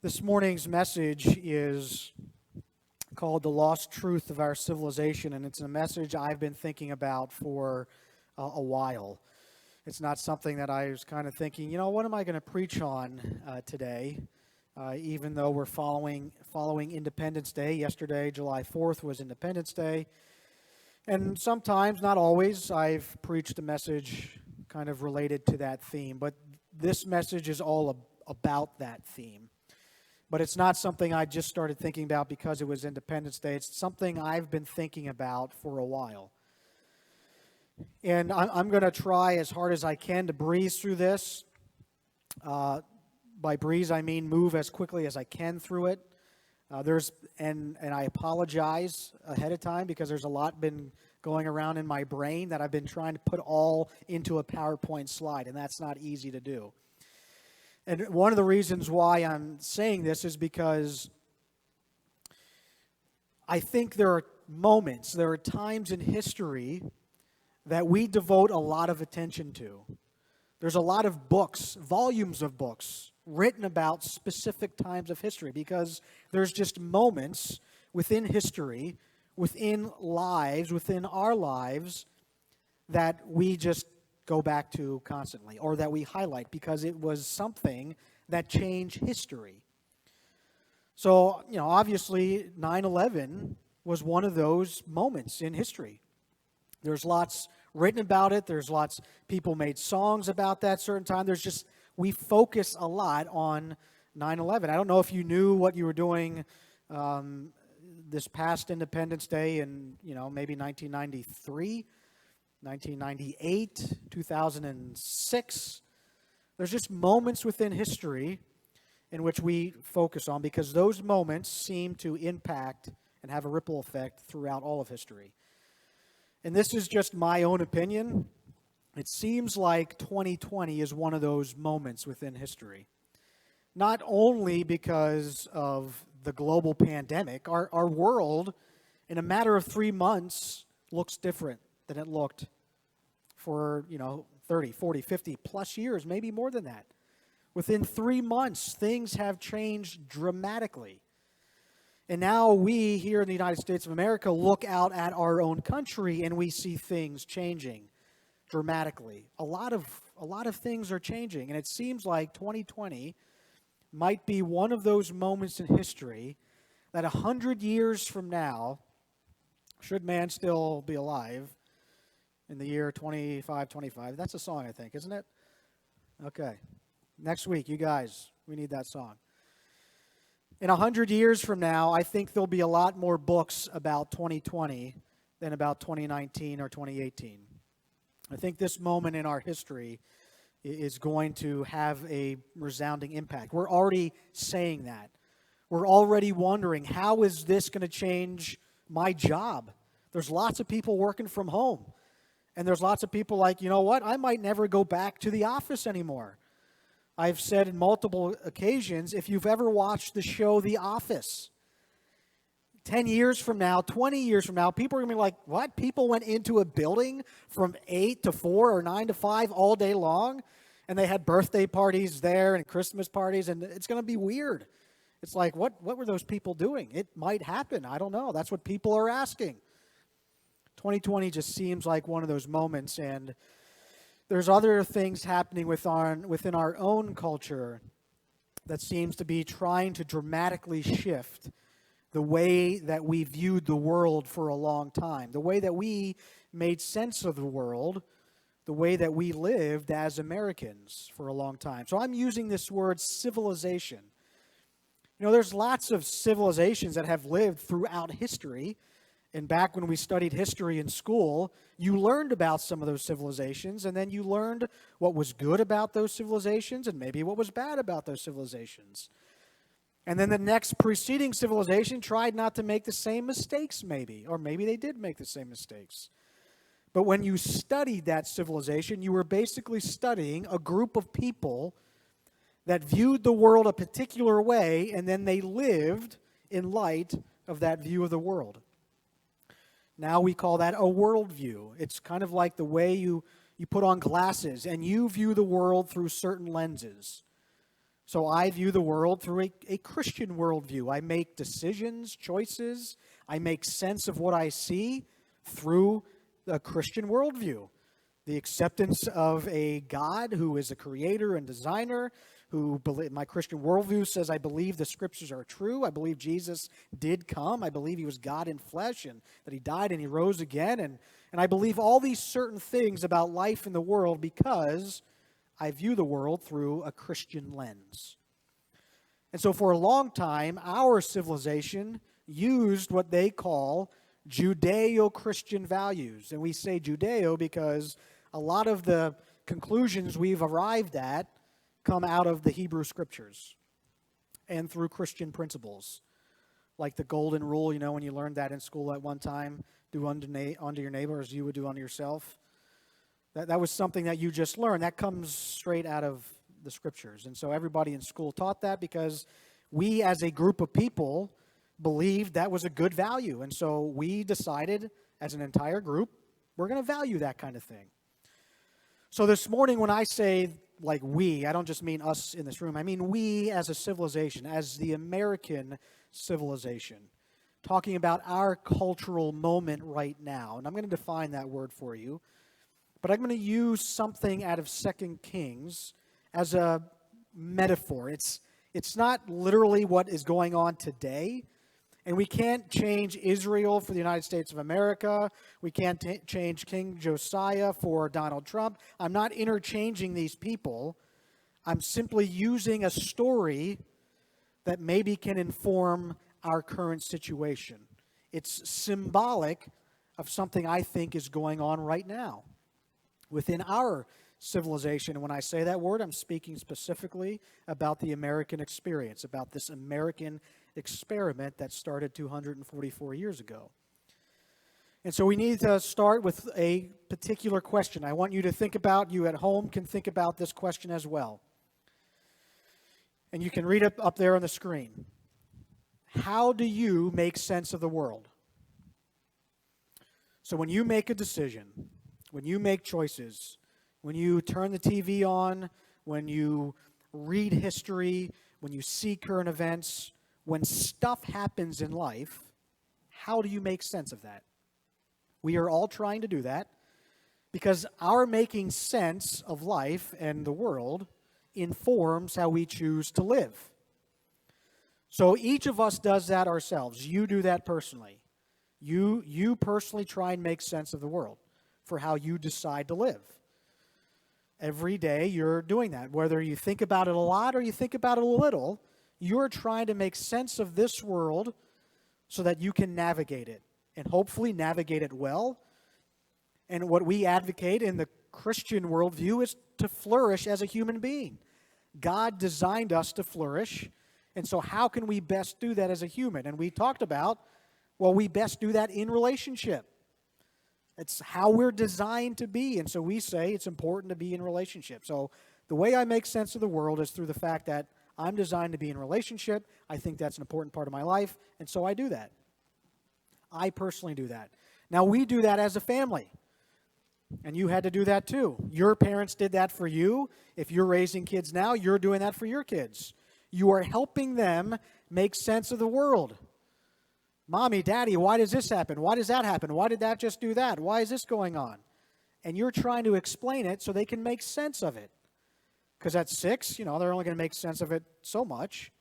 This morning's message is called The Lost Truth of Our Civilization, and it's a message I've been thinking about for a while. It's not something that I was kind of thinking, what am I going to preach on today? Even though we're following Independence Day. Yesterday, July 4th, was Independence Day. And sometimes, not always, I've preached a message kind of related to that theme. But this message is all about that theme. But it's not something I just started thinking about because it was Independence Day. It's something I've been thinking about for a while. And I'm going to try as hard as I can to breeze through this. By breeze, I mean move as quickly as I can through it. And I apologize ahead of time because there's a lot been going around in my brain that I've been trying to put all into a PowerPoint slide, and that's not easy to do. And one of the reasons why I'm saying this is because I think there are times in history that we devote a lot of attention to. There's a lot of books, volumes of books, written about specific times of history because there's just moments within history, within our lives, that we just go back to constantly, or that we highlight because it was something that changed history. So, obviously 9/11 was one of those moments in history. There's lots written about it. There's lots people made songs about that certain time. We focus a lot on 9/11. I don't know if you knew what you were doing this past Independence Day in, maybe 1993. 1998, 2006. There's just moments within history in which we focus on because those moments seem to impact and have a ripple effect throughout all of history. And this is just my own opinion. It seems like 2020 is one of those moments within history. Not only because of the global pandemic, our world, in a matter of 3 months, looks different than it looked for, 30, 40, 50 plus years, maybe more than that. Within 3 months, things have changed dramatically. And now we here in the United States of America look out at our own country and we see things changing dramatically. A lot of things are changing, and it seems like 2020 might be one of those moments in history that 100 years from now, should man still be alive in the year 2525. That's a song, I think, isn't it? Okay. Next week, you guys, we need that song. In 100 years from now, I think there'll be a lot more books about 2020 than about 2019 or 2018. I think this moment in our history is going to have a resounding impact. We're already saying that. We're already wondering, how is this going to change my job? There's lots of people working from home. And there's lots of people like, I might never go back to the office anymore. I've said in multiple occasions, if you've ever watched the show The Office, 10 years from now, 20 years from now, people are going to be like, what? People went into a building from 8 to 4 or 9 to 5 all day long, and they had birthday parties there and Christmas parties, and it's going to be weird. It's like, what were those people doing? It might happen. I don't know. That's what people are asking. 2020 just seems like one of those moments, and there's other things happening within our own culture that seems to be trying to dramatically shift the way that we viewed the world for a long time, the way that we made sense of the world, the way that we lived as Americans for a long time. So I'm using this word civilization. There's lots of civilizations that have lived throughout history. And back when we studied history in school, you learned about some of those civilizations, and then you learned what was good about those civilizations and maybe what was bad about those civilizations. And then the next preceding civilization tried not to make the same mistakes maybe, or maybe they did make the same mistakes. But when you studied that civilization, you were basically studying a group of people that viewed the world a particular way, and then they lived in light of that view of the world. Now we call that a worldview. It's kind of like the way you put on glasses and you view the world through certain lenses. So I view the world through a Christian worldview. I make decisions, choices. I make sense of what I see through a Christian worldview. The acceptance of a God who is a creator and designer, my Christian worldview says I believe the scriptures are true. I believe Jesus did come. I believe he was God in flesh and that he died and he rose again. And I believe all these certain things about life in the world because I view the world through a Christian lens. And so for a long time, our civilization used what they call Judeo-Christian values. And we say Judeo because a lot of the conclusions we've arrived at come out of the Hebrew Scriptures and through Christian principles. Like the golden rule, when you learned that in school at one time, do unto your neighbor as you would do unto yourself. That was something that you just learned. That comes straight out of the Scriptures. And so everybody in school taught that because we as a group of people believed that was a good value. And so we decided as an entire group, we're going to value that kind of thing. So this morning when I say like we, I don't just mean us in this room. I mean we as a civilization, as the American civilization, talking about our cultural moment right now. And I'm going to define that word for you. But I'm going to use something out of 2 Kings as a metaphor. It's not literally what is going on today. And we can't change Israel for the United States of America. We can't change King Josiah for Donald Trump. I'm not interchanging these people. I'm simply using a story that maybe can inform our current situation. It's symbolic of something I think is going on right now within our civilization. And when I say that word, I'm speaking specifically about the American experience, about this American experiment that started 244 years ago. And so we need to start with a particular question. I want you to think about, you at home can think about this question as well. And you can read it up there on the screen. How do you make sense of the world? So when you make a decision, when you make choices, when you turn the TV on, when you read history, when you see current events, when stuff happens in life, how do you make sense of that? We are all trying to do that because our making sense of life and the world informs how we choose to live. So each of us does that ourselves. You do that personally. You personally try and make sense of the world for how you decide to live. Every day you're doing that. Whether you think about it a lot or you think about it a little, you're trying to make sense of this world so that you can navigate it and hopefully navigate it well. And what we advocate in the Christian worldview is to flourish as a human being. God designed us to flourish. And so how can we best do that as a human? And we talked about, well, we best do that in relationship. It's how we're designed to be. And so we say it's important to be in relationship. So the way I make sense of the world is through the fact that I'm designed to be in relationship. I think that's an important part of my life. And so I do that. I personally do that. Now, we do that as a family. And you had to do that too. Your parents did that for you. If you're raising kids now, you're doing that for your kids. You are helping them make sense of the world. Mommy, Daddy, why does this happen? Why does that happen? Why did that just do that? Why is this going on? And you're trying to explain it so they can make sense of it. Because at 6, they're only going to make sense of it so much.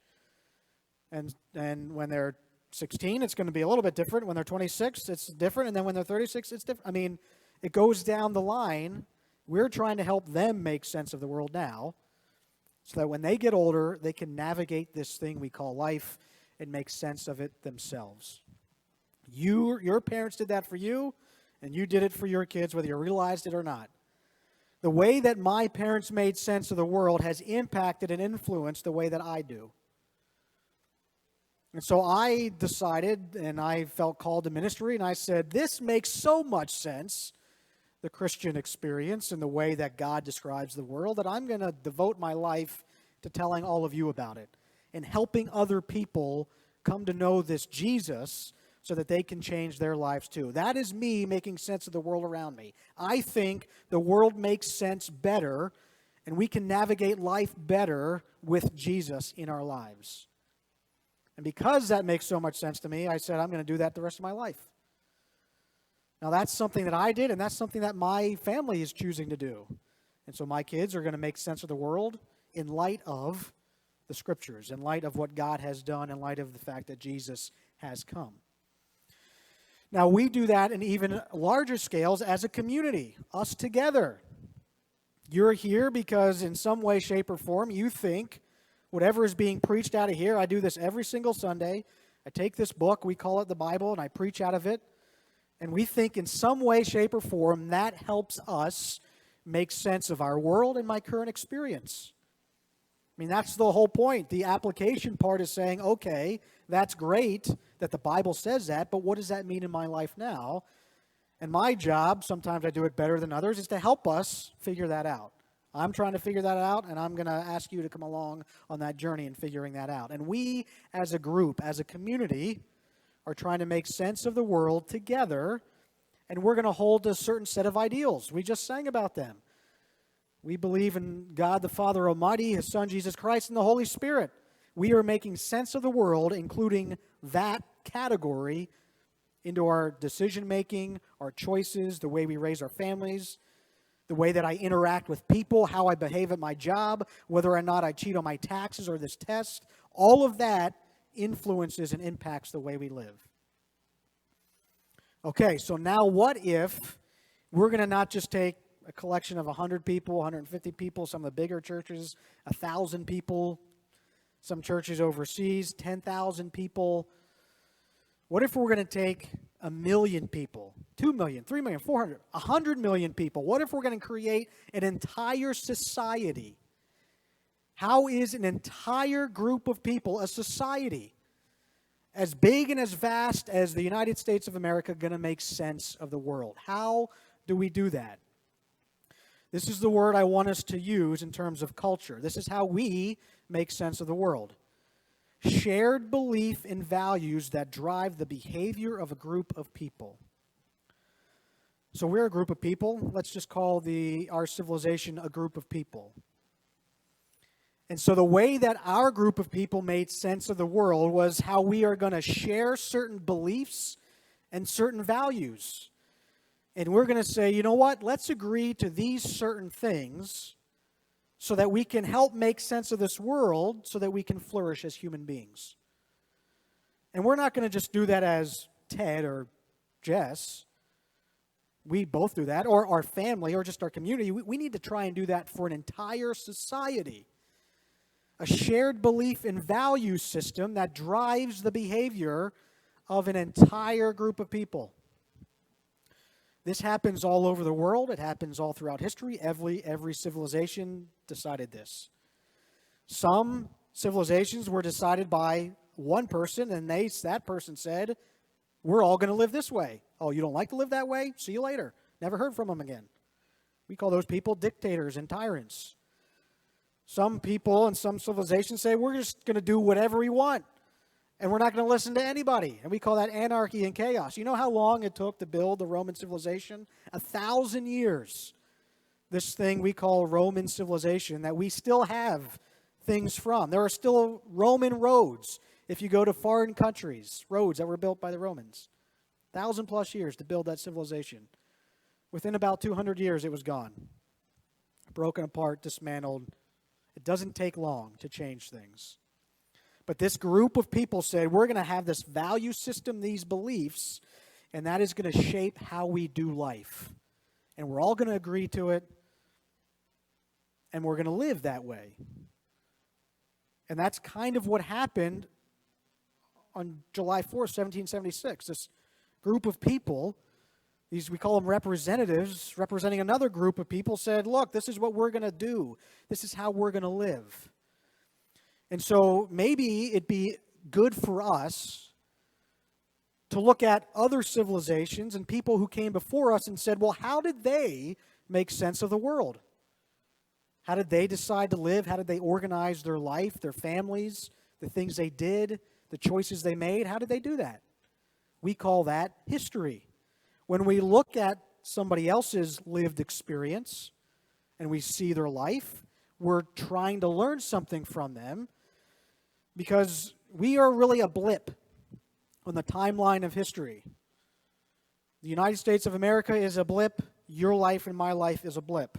And when they're 16, it's going to be a little bit different. When they're 26, it's different. And then when they're 36, it's different. I mean, it goes down the line. We're trying to help them make sense of the world now so that when they get older, they can navigate this thing we call life and make sense of it themselves. Your parents did that for you, and you did it for your kids, whether you realized it or not. The way that my parents made sense of the world has impacted and influenced the way that I do. And so I decided, and I felt called to ministry, and I said, this makes so much sense, the Christian experience and the way that God describes the world, that I'm going to devote my life to telling all of you about it and helping other people come to know this Jesus so that they can change their lives too. That is me making sense of the world around me. I think the world makes sense better and we can navigate life better with Jesus in our lives. And because that makes so much sense to me, I said, I'm going to do that the rest of my life. Now, that's something that I did, and that's something that my family is choosing to do. And so my kids are going to make sense of the world in light of the Scriptures, in light of what God has done, in light of the fact that Jesus has come. Now, we do that in even larger scales as a community, us together. You're here because in some way, shape, or form, you think whatever is being preached out of here, I do this every single Sunday. I take this book, we call it the Bible, and I preach out of it. And we think in some way, shape, or form, that helps us make sense of our world and my current experience. I mean, that's the whole point. The application part is saying, okay, that's great that the Bible says that, but what does that mean in my life now? And my job, sometimes I do it better than others, is to help us figure that out. I'm trying to figure that out, and I'm going to ask you to come along on that journey in figuring that out. And we, as a group, as a community, are trying to make sense of the world together, and we're going to hold a certain set of ideals. We just sang about them. We believe in God the Father Almighty, His Son Jesus Christ, and the Holy Spirit. We are making sense of the world, including that category, into our decision-making, our choices, the way we raise our families, the way that I interact with people, how I behave at my job, whether or not I cheat on my taxes or this test. All of that influences and impacts the way we live. Okay, so now what if we're going to not just take a collection of 100 people, 150 people, some of the bigger churches, 1,000 people, some churches overseas, 10,000 people. What if we're going to take 1 million people, 2 million, 3 million, 400, 100 million people? What if we're going to create an entire society? How is an entire group of people, a society, as big and as vast as the United States of America, going to make sense of the world? How do we do that? This is the word I want us to use in terms of culture. This is how we make sense of the world. Shared belief in values that drive the behavior of a group of people. So we're a group of people. Let's just call our civilization a group of people. And so the way that our group of people made sense of the world was how we are going to share certain beliefs and certain values. And we're going to say, you know what, let's agree to these certain things so that we can help make sense of this world so that we can flourish as human beings. And we're not going to just do that as Ted or Jess. We both do that, or our family, or just our community. We need to try and do that for an entire society. A shared belief and value system that drives the behavior of an entire group of people. This happens all over the world. It happens all throughout history. Every civilization decided this. Some civilizations were decided by one person, and that person said, we're all going to live this way. Oh, you don't like to live that way? See you later. Never heard from them again. We call those people dictators and tyrants. Some people and some civilizations say, we're just going to do whatever we want, and we're not going to listen to anybody. And we call that anarchy and chaos. You know how long it took to build the Roman civilization? 1,000 years. This thing we call Roman civilization that we still have things from. There are still Roman roads. If you go to foreign countries, roads that were built by the Romans. 1,000 plus years to build that civilization. Within about 200 years, it was gone. Broken apart, dismantled. It doesn't take long to change things. But this group of people said, we're going to have this value system, these beliefs, and that is going to shape how we do life. And we're all going to agree to it, and we're going to live that way. And that's kind of what happened on July 4th, 1776. This group of people, we call them representatives, representing another group of people, said, look, this is what we're going to do. This is how we're going to live. And so maybe it'd be good for us to look at other civilizations and people who came before us and said, well, how did they make sense of the world? How did they decide to live? How did they organize their life, their families, the things they did, the choices they made? How did they do that? We call that history. When we look at somebody else's lived experience and we see their life, we're trying to learn something from them, because we are really a blip on the timeline of history. The United States of America is a blip. Your life and my life is a blip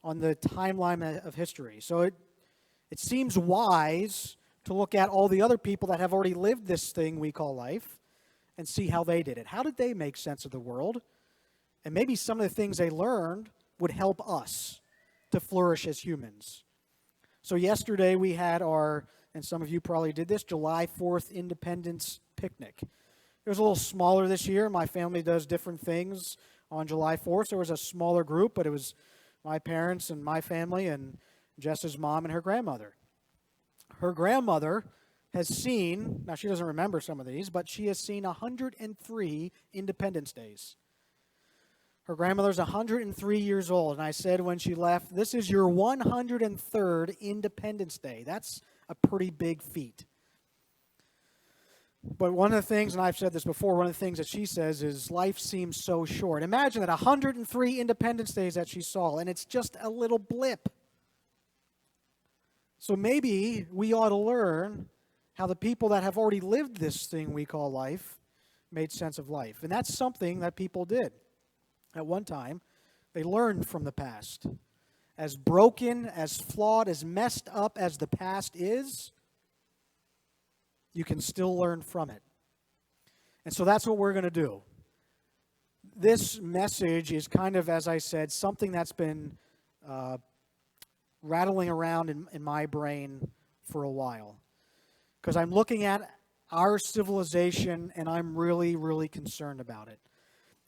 on the timeline of history. So it seems wise to look at all the other people that have already lived this thing we call life and see how they did it. How did they make sense of the world? And maybe some of the things they learned would help us to flourish as humans. So yesterday we had our, and some of you probably did this, July 4th Independence Picnic. It was a little smaller this year. My family does different things on July 4th. So it was a smaller group, but it was my parents and my family and Jess's mom and her grandmother. Her grandmother has seen, now she doesn't remember some of these, but she has seen 103 Independence Days. Her grandmother's 103 years old, and I said when she left, this is your 103rd Independence Day. That's a pretty big feat. But one of the things, and I've said this before, one of the things that she says is life seems so short. Imagine that 103 Independence Days that she saw, and it's just a little blip. So maybe we ought to learn how the people that have already lived this thing we call life made sense of life. And that's something that people did. At one time, they learned from the past. As broken, as flawed, as messed up as the past is, you can still learn from it. And so that's what we're going to do. This message is kind of, as I said, something that's been rattling around in my brain for a while. Because I'm looking at our civilization and I'm really, really concerned about it.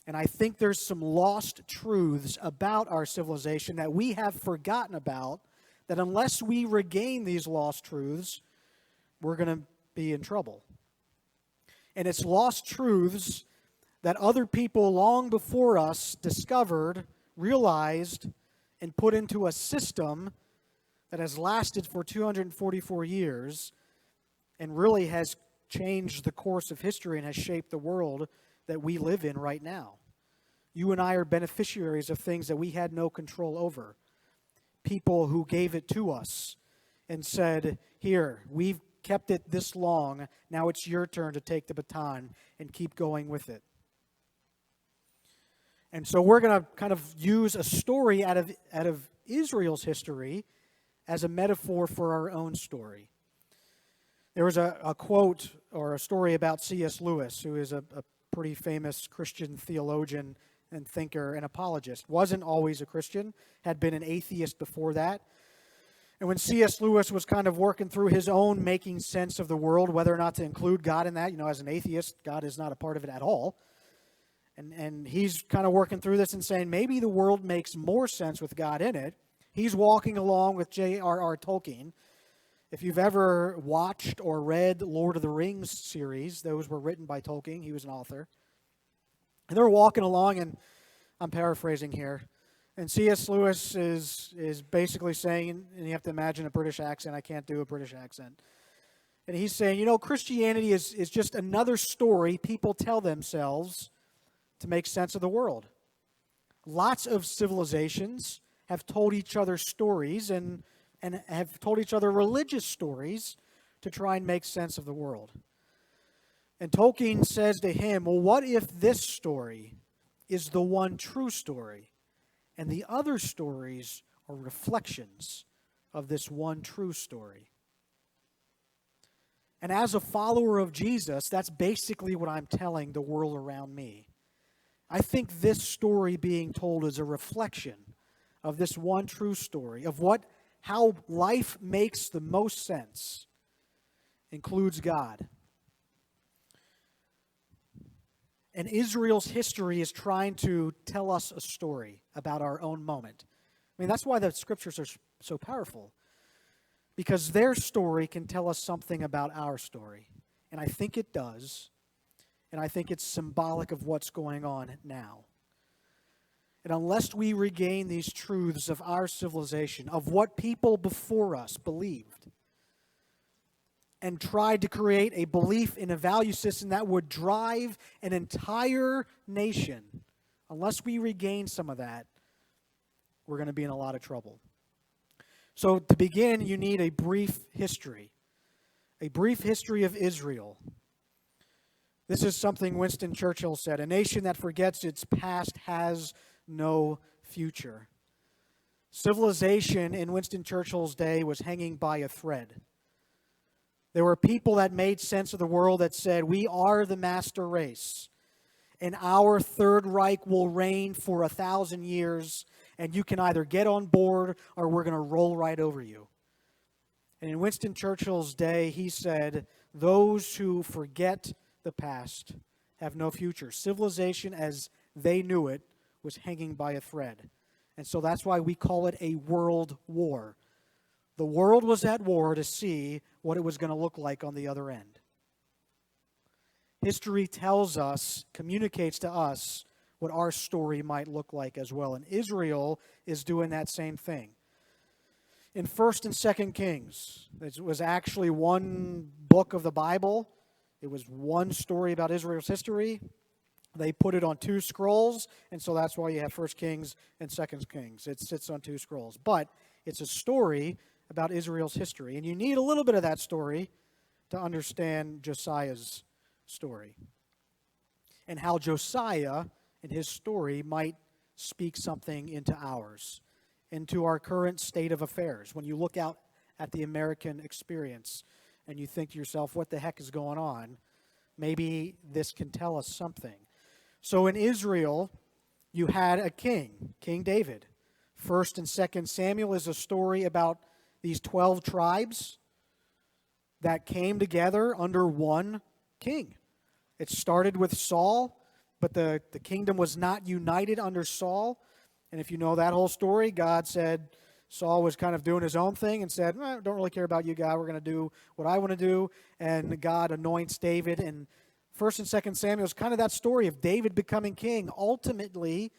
And I think there's some lost truths about our civilization that we have forgotten about, that unless we regain these lost truths, we're going to be in trouble. And it's lost truths that other people long before us discovered, realized, and put into a system that has lasted for 244 years and really has changed the course of history and has shaped the world that we live in right now. You and I are beneficiaries of things that we had no control over. People who gave it to us and said, here, we've kept it this long, now it's your turn to take the baton and keep going with it. And so we're going to kind of use a story out of Israel's history as a metaphor for our own story. There was a quote or a story about C.S. Lewis, who is a pretty famous Christian theologian and thinker and apologist. Wasn't always a Christian, had been an atheist before that. And when C.S. Lewis was kind of working through his own making sense of the world, whether or not to include God in that, as an atheist, God is not a part of it at all. And he's kind of working through this and saying maybe the world makes more sense with God in it. He's walking along with J.R.R. Tolkien. If you've ever watched or read Lord of the Rings series, those were written by Tolkien. He was an author. And they're walking along, and I'm paraphrasing here, and C.S. Lewis is basically saying, and you have to imagine a British accent. I can't do a British accent. And he's saying, Christianity is just another story people tell themselves to make sense of the world. Lots of civilizations have told each other stories and have told each other religious stories to try and make sense of the world. And Tolkien says to him, well, what if this story is the one true story, and the other stories are reflections of this one true story? And as a follower of Jesus, that's basically what I'm telling the world around me. I think this story being told is a reflection of this one true story, of how life makes the most sense, includes God. And Israel's history is trying to tell us a story about our own moment. I mean, that's why the scriptures are so powerful. Because their story can tell us something about our story. And I think it does. And I think it's symbolic of what's going on now. And unless we regain these truths of our civilization, of what people before us believed, and tried to create a belief in a value system that would drive an entire nation, unless we regain some of that, we're going to be in a lot of trouble. So to begin, you need a brief history of Israel. This is something Winston Churchill said: "A nation that forgets its past has no future." Civilization in Winston Churchill's day was hanging by a thread. There were people that made sense of the world that said, "We are the master race, and our Third Reich will reign for 1,000 years, and you can either get on board or we're going to roll right over you." And in Winston Churchill's day, he said, "Those who forget the past have no future." Civilization as they knew it was hanging by a thread. And so that's why we call it a world war. The world was at war to see what it was going to look like on the other end. History tells us, communicates to us, what our story might look like as well. And Israel is doing that same thing. In 1st and 2nd Kings, it was actually one book of the Bible. It was one story about Israel's history. They put it on 2 scrolls, and so that's why you have 1 Kings and 2 Kings. It sits on 2 scrolls. But it's a story about Israel's history. And you need a little bit of that story to understand Josiah's story and how Josiah and his story might speak something into ours, into our current state of affairs. When you look out at the American experience and you think to yourself, what the heck is going on? Maybe this can tell us something. So in Israel, you had a king, King David. 1st and 2nd Samuel is a story about these 12 tribes that came together under one king. It started with Saul, but the kingdom was not united under Saul. And if you know that whole story, God said Saul was kind of doing his own thing and said, "I don't really care about you, God. We're going to do what I want to do." And God anoints David. And 1st and 2nd Samuel is kind of that story of David becoming king, ultimately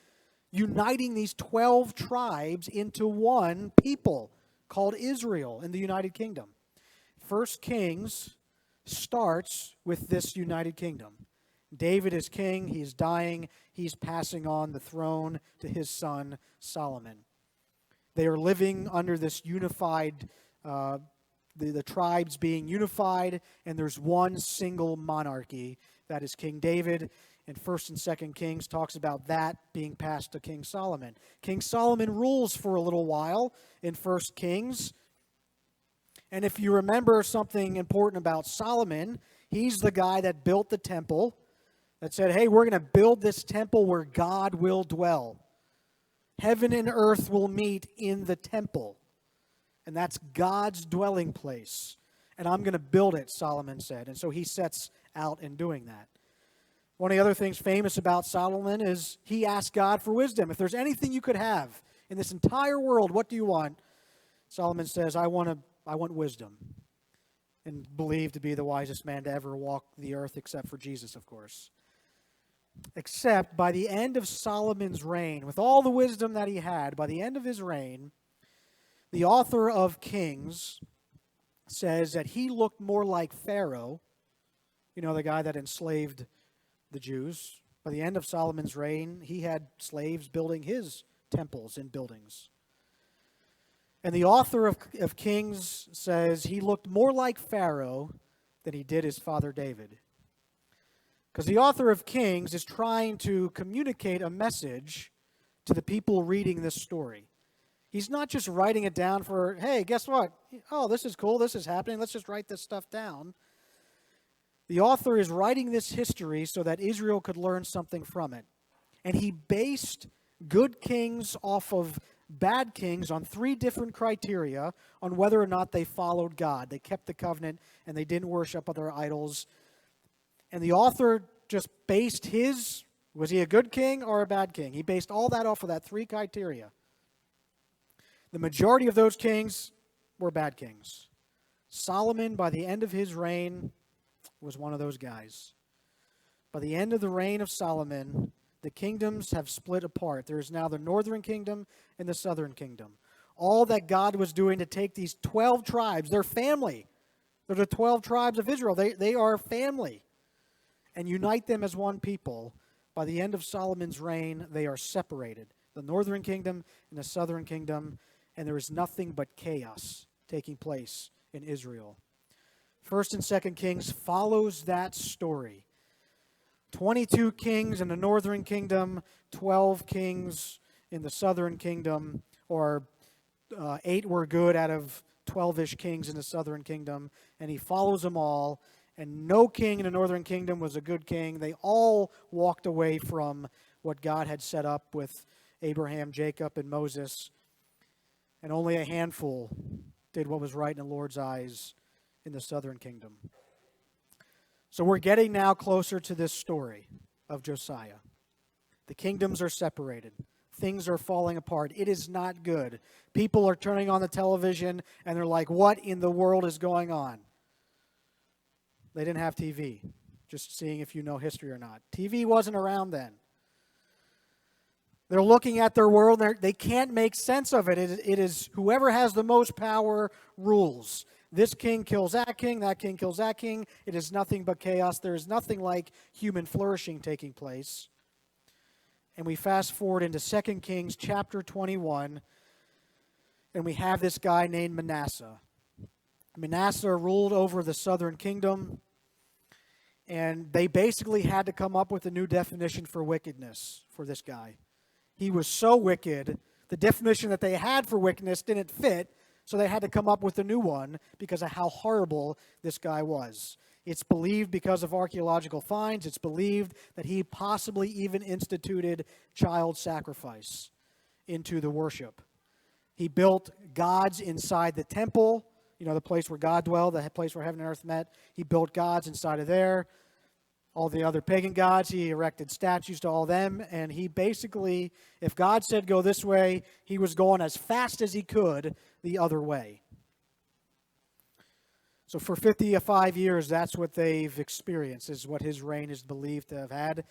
uniting these 12 tribes into one people called Israel in the United Kingdom. 1 Kings starts with this united kingdom. David is king, he's dying, he's passing on the throne to his son Solomon. They are living under this unified, the tribes being unified, and there's one single monarchy, that is King David. And 1st and 2nd Kings talks about that being passed to King Solomon. King Solomon rules for a little while in 1 Kings. And if you remember something important about Solomon, he's the guy that built the temple, that said, "Hey, we're going to build this temple where God will dwell. Heaven and earth will meet in the temple. And that's God's dwelling place. And I'm going to build it," Solomon said. And so he sets out in doing that. One of the other things famous about Solomon is he asked God for wisdom. If there's anything you could have in this entire world, what do you want? Solomon says, I want wisdom. And believed to be the wisest man to ever walk the earth, except for Jesus, of course. Except by the end of Solomon's reign, with all the wisdom that he had, by the end of his reign, the author of Kings says that he looked more like Pharaoh, the guy that enslaved the Jews. By the end of Solomon's reign, he had slaves building his temples and buildings. And the author of Kings says he looked more like Pharaoh than he did his father David. Because the author of Kings is trying to communicate a message to the people reading this story. He's not just writing it down for, hey, guess what? Oh, this is cool, this is happening, let's just write this stuff down. The author is writing this history so that Israel could learn something from it. And he based good kings off of bad kings on 3 different criteria on whether or not they followed God. They kept the covenant and they didn't worship other idols. And the author just based was he a good king or a bad king? He based all that off of that 3 criteria. The majority of those kings were bad kings. Solomon, by the end of his reign, was one of those guys. By the end of the reign of Solomon, the kingdoms have split apart. There is now the northern kingdom and the southern kingdom. All that God was doing to take these 12 tribes, they're family. They're the 12 tribes of Israel. They are family. And unite them as one people. By the end of Solomon's reign, they are separated. The northern kingdom and the southern kingdom. and there is nothing but chaos taking place in Israel. 1st and 2nd Kings follows that story. 22 kings in the northern kingdom, 12 kings in the southern kingdom, or 8 were good out of 12-ish kings in the southern kingdom, and he follows them all, and no king in the northern kingdom was a good king. They all walked away from what God had set up with Abraham, Jacob, and Moses, and only a handful did what was right in the Lord's eyes in the southern kingdom. So we're getting now closer to this story of Josiah. The kingdoms are separated. Things are falling apart. It is not good. People are turning on the television and they're like, what in the world is going on? They didn't have TV. Just seeing if you know history or not. TV wasn't around then. They're looking at their world. They can't make sense of it. It is whoever has the most power rules. This king kills that king kills that king. It is nothing but chaos. There is nothing like human flourishing taking place. And we fast forward into 2 Kings chapter 21, and we have this guy named Manasseh. Manasseh ruled over the southern kingdom, and they basically had to come up with a new definition for wickedness for this guy. He was so wicked, the definition that they had for wickedness didn't fit, so they had to come up with a new one because of how horrible this guy was. It's believed because of archaeological finds, it's believed that he possibly even instituted child sacrifice into the worship. He built gods inside the temple, the place where God dwelled, the place where heaven and earth met. He built gods inside of there. All the other pagan gods, he erected statues to all them, and he basically, if God said go this way, he was going as fast as he could the other way. So for 55 years, that's what they've experienced, is what his reign is believed to have had.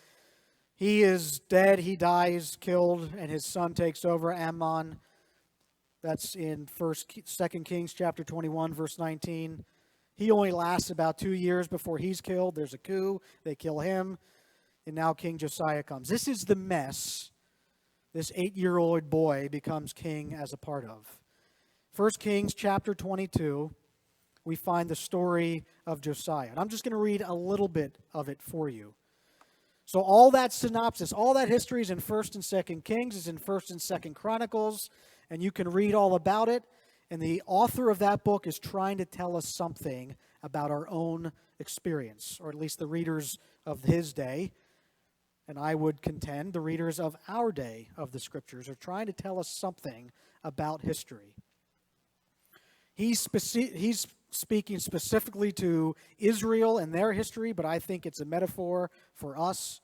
He is dead, he dies, killed, and his son takes over, Ammon. That's in 2 Kings chapter 21, verse 19. He only lasts about 2 years before he's killed. There's a coup. They kill him. And now King Josiah comes. This is the mess this 8-year-old boy becomes king as a part of. 1 Kings chapter 22, we find the story of Josiah. And I'm just going to read a little bit of it for you. So all that synopsis, all that history is in 1st and 2nd Kings, is in 1st and 2nd Chronicles, and you can read all about it. And the author of that book is trying to tell us something about our own experience, or at least the readers of his day. And I would contend the readers of our day of the Scriptures are trying to tell us something about history. He's speaking specifically to Israel and their history, but I think it's a metaphor for us.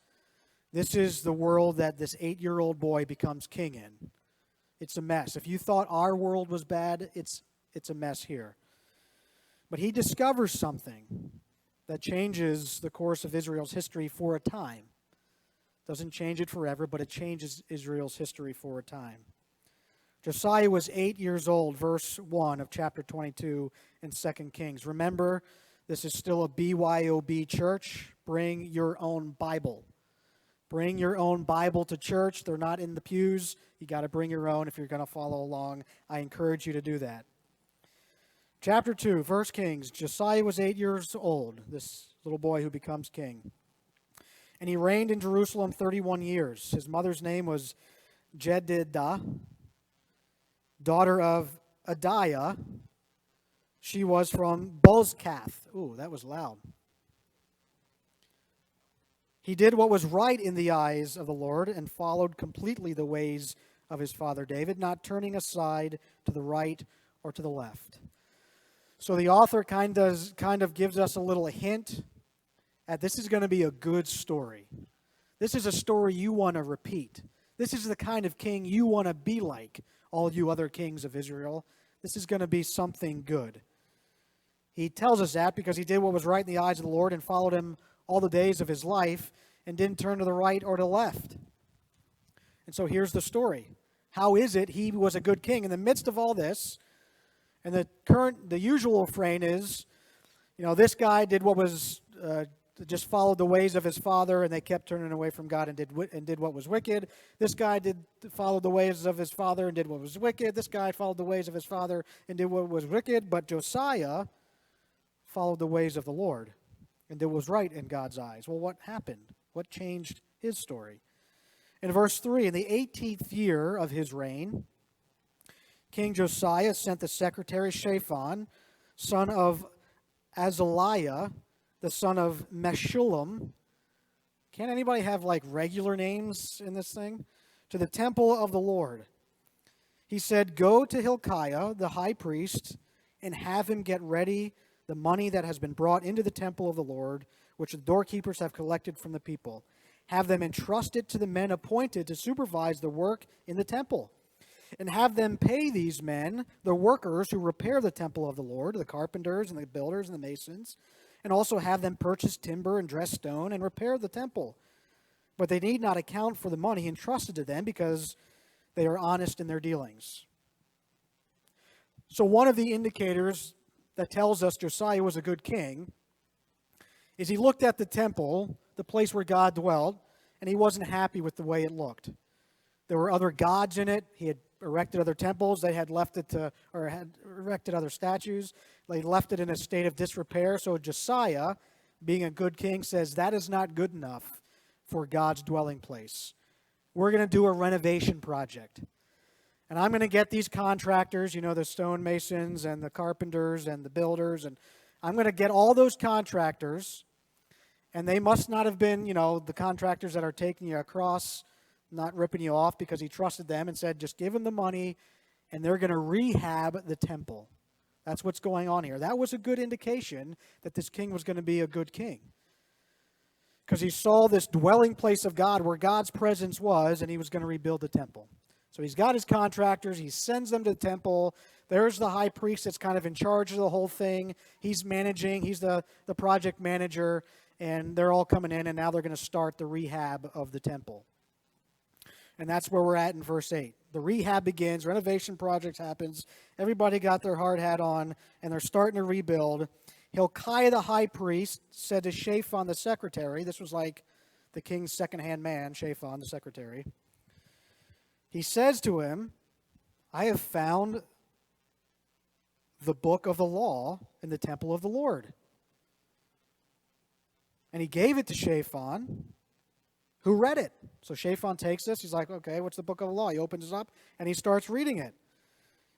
This is the world that this 8-year-old boy becomes king in. It's a mess. If you thought our world was bad, it's a mess here. But he discovers something that changes the course of Israel's history for a time. Doesn't change it forever, but it changes Israel's history for a time. Josiah was 8 years old, verse 1 of chapter 22 in 2 Kings. Remember, this is still a BYOB church. Bring your own Bible. Bring your own Bible to church. They're not in the pews. You got to bring your own if you're going to follow along. I encourage you to do that. Chapter 2, 1 Kings. Josiah was 8 years old, this little boy who becomes king. And he reigned in Jerusalem 31 years. His mother's name was Jedidah, daughter of Adiah. She was from Bozkath. Ooh, that was loud. He did what was right in the eyes of the Lord and followed completely the ways of his father David, not turning aside to the right or to the left. So the author kind of gives us a little hint at this is going to be a good story. This is a story you want to repeat. This is the kind of king you want to be like all you other kings of Israel. This is going to be something good. He tells us that because he did what was right in the eyes of the Lord and followed him all the days of his life and didn't turn to the right or to the left. And so here's the story. How is it he was a good king in the midst of all this? And the usual refrain is, this guy did what was just followed the ways of his father, and they kept turning away from God and did what was wicked. This guy followed the ways of his father and did what was wicked. This guy followed the ways of his father and did what was wicked. But Josiah followed the ways of the Lord and did what was right in God's eyes. Well, what happened? What changed his story? In verse 3, in the 18th year of his reign, King Josiah sent the secretary Shaphan, son of Azaliah, the son of Meshullam. Can't anybody have like regular names in this thing? To the temple of the Lord. He said, "Go to Hilkiah, the high priest, and have him get ready the money that has been brought into the temple of the Lord, which the doorkeepers have collected from the people. Have them entrust it to the men appointed to supervise the work in the temple. And have them pay these men, the workers who repair the temple of the Lord, the carpenters and the builders and the masons, and also have them purchase timber and dress stone and repair the temple. But they need not account for the money entrusted to them because they are honest in their dealings." So one of the indicators that tells us Josiah was a good king is he looked at the temple, the place where God dwelt, and he wasn't happy with the way it looked. There were other gods in it. He had erected other temples. They had had erected other statues. They left it in a state of disrepair. So Josiah, being a good king, says that is not good enough for God's dwelling place. We're going to do a renovation project. And I'm going to get these contractors, the stonemasons and the carpenters and the builders, and I'm going to get all those contractors, and they must not have been, the contractors that are taking you across, not ripping you off, because he trusted them and said, just give them the money, and they're going to rehab the temple. That's what's going on here. That was a good indication that this king was going to be a good king, because he saw this dwelling place of God where God's presence was, and he was going to rebuild the temple. So he's got his contractors. He sends them to the temple. There's the high priest that's kind of in charge of the whole thing. He's managing. He's the project manager, and they're all coming in, and now they're going to start the rehab of the temple. And that's where we're at in verse 8. The rehab begins. Renovation project happens. Everybody got their hard hat on, and they're starting to rebuild. Hilkiah the high priest said to Shaphan the secretary, this was like the king's second-hand man, Shaphan the secretary. He says to him, "I have found the book of the law in the temple of the Lord." And he gave it to Shaphan, who read it. So Shaphan takes this. He's like, okay, what's the book of the law? He opens it up, and he starts reading it.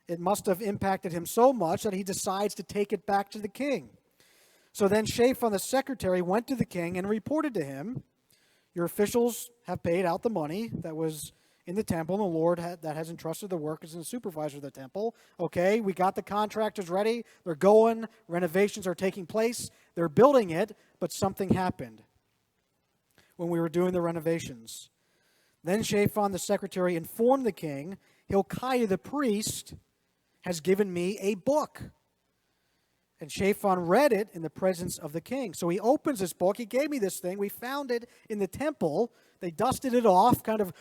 It must have impacted him so much that he decides to take it back to the king. So then Shaphan the secretary went to the king and reported to him, "Your officials have paid out the money that was in the temple, and the Lord that has entrusted the workers and the supervisor of the temple. Okay, we got the contractors ready. They're going. Renovations are taking place. They're building it, but something happened when we were doing the renovations. Then Shaphan the secretary informed the king, Hilkiah the priest has given me a book." And Shaphan read it in the presence of the king. So he opens this book. He gave me this thing. We found it in the temple. They dusted it off, kind of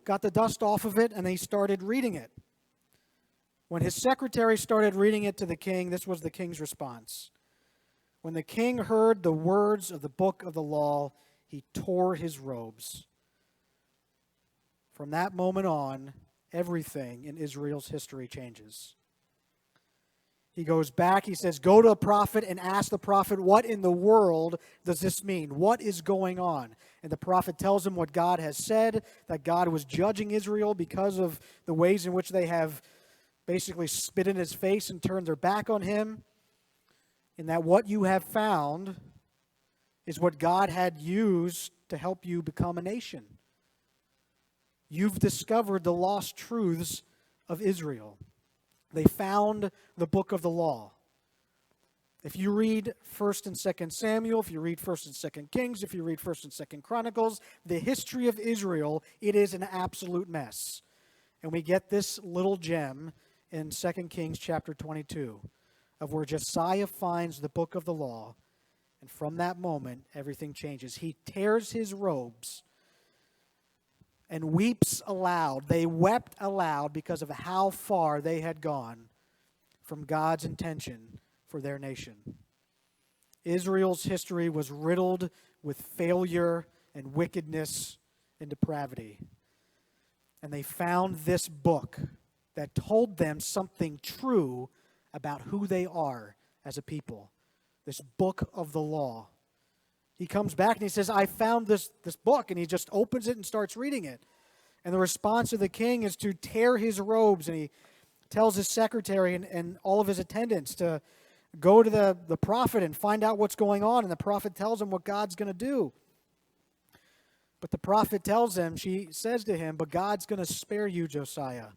got the dust off of it, and they started reading it. When his secretary started reading it to the king, this was the king's response. When the king heard the words of the book of the law, he tore his robes. From that moment on, everything in Israel's history changes. He goes back, he says, "Go to a prophet and ask the prophet, what in the world does this mean? What is going on?" And the prophet tells him what God has said, that God was judging Israel because of the ways in which they have basically spit in his face and turned their back on him. And that what you have found is what God had used to help you become a nation. You've discovered the lost truths of Israel. They found the book of the law. If you read 1st and 2nd Samuel, if you read 1st and 2nd Kings, if you read 1st and 2nd Chronicles, the history of Israel, it is an absolute mess. And we get this little gem in 2 Kings chapter 22 of where Josiah finds the book of the law. And from that moment, everything changes. He tears his robes and weeps aloud. They wept aloud because of how far they had gone from God's intention for their nation. Israel's history was riddled with failure and wickedness and depravity. And they found this book that told them something true about who they are as a people. This book of the law. He comes back and he says, I found this book. And he just opens it and starts reading it. And the response of the king is to tear his robes. And he tells his secretary and all of his attendants to go to the prophet and find out what's going on. And the prophet tells him what God's going to do. But the prophet tells him, she says to him, but God's going to spare you, Josiah,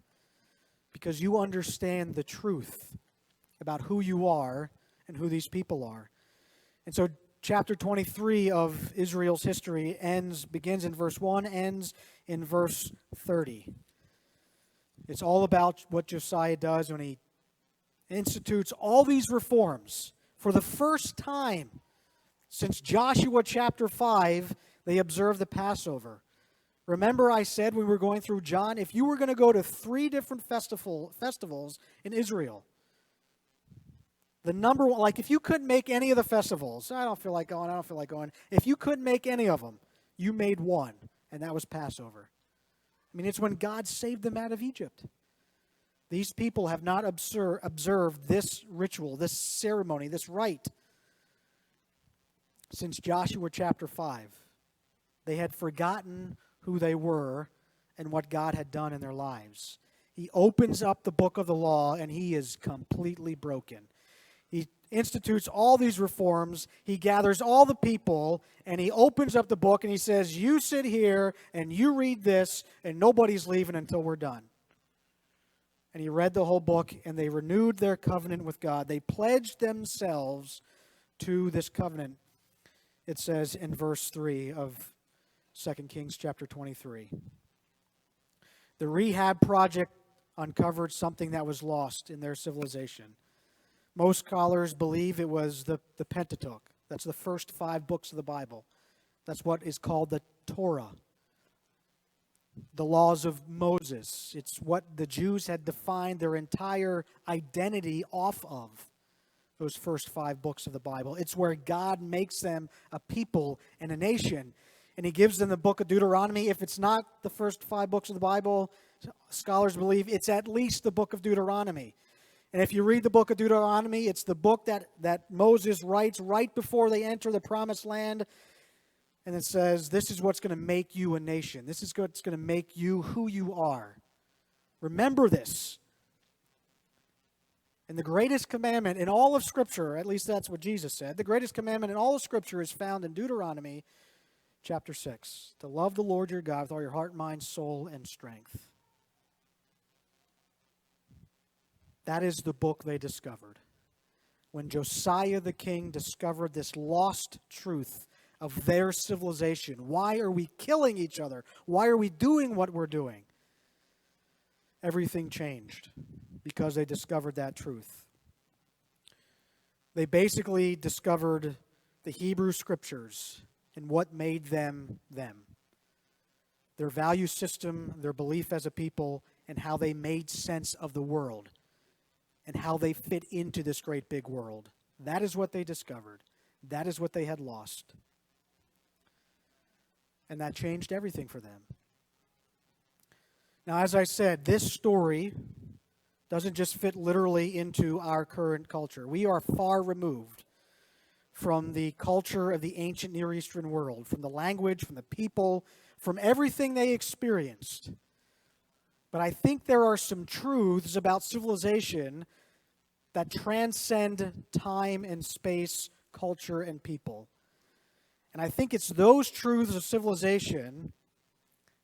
because you understand the truth about who you are and who these people are. And so chapter 23 of Israel's history begins in verse 1, ends in verse 30. It's all about what Josiah does when he institutes all these reforms. For the first time since Joshua chapter 5, they observe the Passover. Remember I said when we were going through John, if you were going to go to 3 different festivals in Israel, the number one, like if you couldn't make any of the festivals, I don't feel like going. If you couldn't make any of them, you made one, and that was Passover. I mean, it's when God saved them out of Egypt. These people have not observed this ritual, this ceremony, this rite since Joshua chapter 5. They had forgotten who they were and what God had done in their lives. He opens up the book of the law, and he is completely broken. He institutes all these reforms. He gathers all the people, and he opens up the book, and he says, you sit here, and you read this, and nobody's leaving until we're done. And he read the whole book, and they renewed their covenant with God. They pledged themselves to this covenant. It says in verse 3 of 2 Kings chapter 23. The rehab project uncovered something that was lost in their civilization. Most scholars believe it was the Pentateuch. That's the first 5 books of the Bible. That's what is called the Torah. The laws of Moses. It's what the Jews had defined their entire identity off of. Those first 5 books of the Bible. It's where God makes them a people and a nation. And he gives them the book of Deuteronomy. If it's not the first 5 books of the Bible, scholars believe it's at least the book of Deuteronomy. And if you read the book of Deuteronomy, it's the book that Moses writes right before they enter the promised land. And it says, this is what's going to make you a nation. This is what's going to make you who you are. Remember this. And the greatest commandment in all of Scripture, at least that's what Jesus said, the greatest commandment in all of Scripture is found in Deuteronomy chapter 6. To love the Lord your God with all your heart, mind, soul, and strength. That is the book they discovered. When Josiah the king discovered this lost truth of their civilization. Why are we killing each other? Why are we doing what we're doing? Everything changed because they discovered that truth. They basically discovered the Hebrew Scriptures and what made them them. Their value system, their belief as a people, and how they made sense of the world. And how they fit into this great big world. That is what they discovered. That is what they had lost. And that changed everything for them. Now, as I said, this story doesn't just fit literally into our current culture. We are far removed from the culture of the ancient Near Eastern world, from the language, from the people, from everything they experienced. But I think there are some truths about civilization that transcend time and space, culture, and people. And I think it's those truths of civilization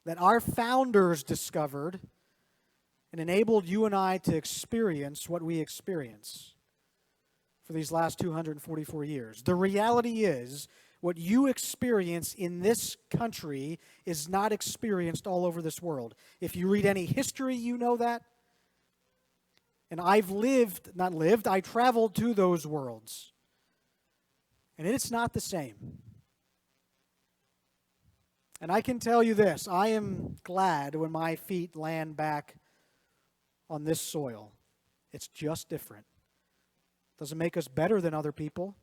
that our founders discovered and enabled you and I to experience what we experience for these last 244 years. The reality is, what you experience in this country is not experienced all over this world. If you read any history, you know that. And I traveled to those worlds. And it's not the same. And I can tell you this, I am glad when my feet land back on this soil. It's just different. Doesn't make us better than other people.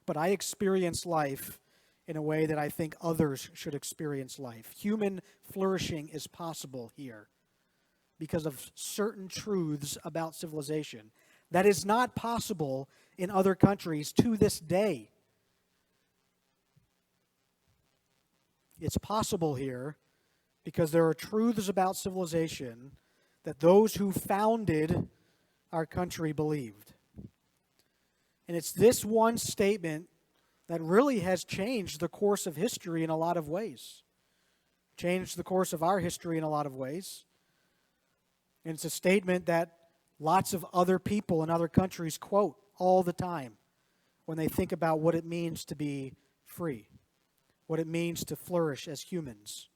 but I experience life in a way that I think others should experience life. Human flourishing is possible here because of certain truths about civilization that is not possible in other countries to this day. It's possible here because there are truths about civilization that those who founded our country believed. And it's this one statement that really has changed the course of history in a lot of ways. Changed the course of our history in a lot of ways. And it's a statement that lots of other people in other countries quote all the time when they think about what it means to be free, what it means to flourish as humans.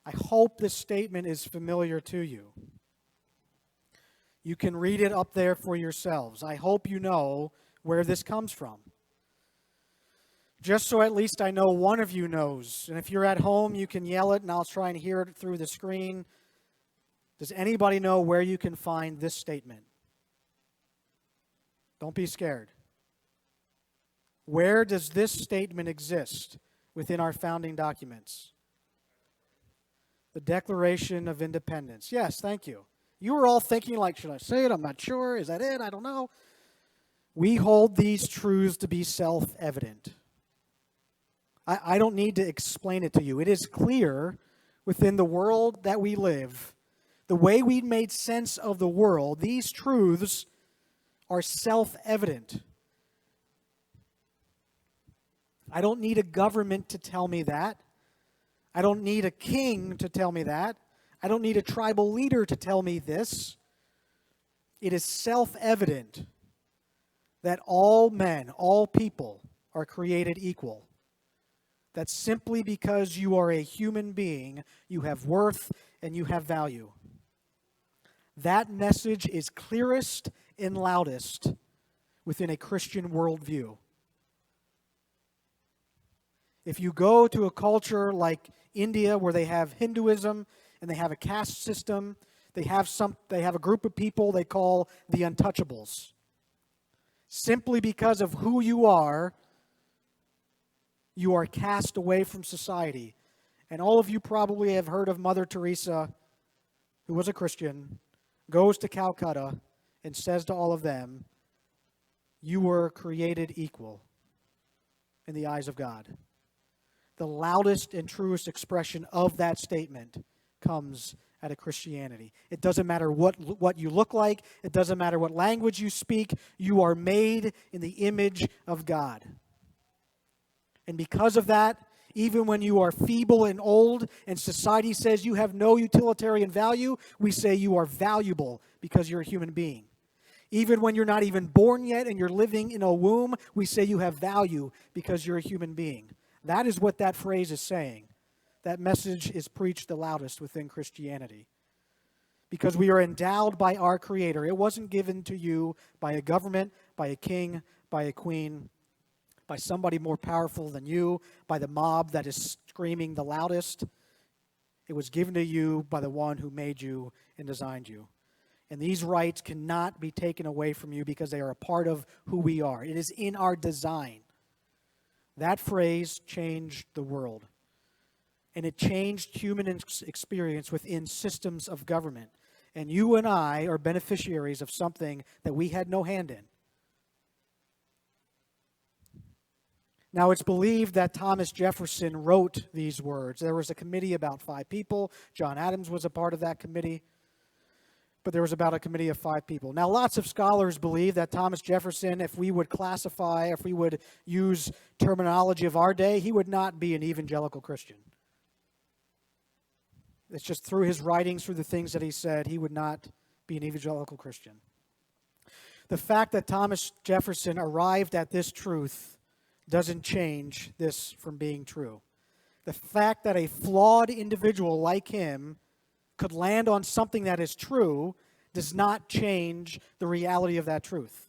I hope this statement is familiar to you. You can read it up there for yourselves. I hope you know where this comes from. Just so at least I know one of you knows. And if you're at home, you can yell it, and I'll try and hear it through the screen. Does anybody know where you can find this statement? Don't be scared. Where does this statement exist within our founding documents? The Declaration of Independence. Yes, thank you. You were all thinking like, should I say it? I'm not sure. Is that it? I don't know. We hold these truths to be self-evident. I don't need to explain it to you. It is clear within the world that we live, the way we made sense of the world, these truths are self-evident. I don't need a government to tell me that. I don't need a king to tell me that. I don't need a tribal leader to tell me this. It is self-evident that all men, all people are created equal. That simply because you are a human being, you have worth and you have value. That message is clearest and loudest within a Christian worldview. If you go to a culture like India where they have Hinduism and they have a caste system, they have a group of people they call the untouchables. Simply because of who you are cast away from society. And all of you probably have heard of Mother Teresa, who was a Christian, goes to Calcutta and says to all of them, you were created equal in the eyes of God. The loudest and truest expression of that statement comes out of Christianity. It doesn't matter what you look like. It doesn't matter what language you speak. You are made in the image of God. And because of that, even when you are feeble and old and society says you have no utilitarian value, we say you are valuable because you're a human being. Even when you're not even born yet and you're living in a womb, we say you have value because you're a human being. That is what that phrase is saying. That message is preached the loudest within Christianity. Because we are endowed by our Creator. It wasn't given to you by a government, by a king, by a queen, by somebody more powerful than you, by the mob that is screaming the loudest. It was given to you by the one who made you and designed you. And these rights cannot be taken away from you because they are a part of who we are. It is in our design. That phrase changed the world. And it changed human experience within systems of government. And you and I are beneficiaries of something that we had no hand in. Now, it's believed that Thomas Jefferson wrote these words. There was a committee about 5 people. John Adams was a part of that committee. But there was about a committee of 5 people. Now, lots of scholars believe that Thomas Jefferson, if we would use terminology of our day, he would not be an evangelical Christian. It's just through his writings, through the things that he said, he would not be an evangelical Christian. The fact that Thomas Jefferson arrived at this truth doesn't change this from being true. The fact that a flawed individual like him could land on something that is true does not change the reality of that truth.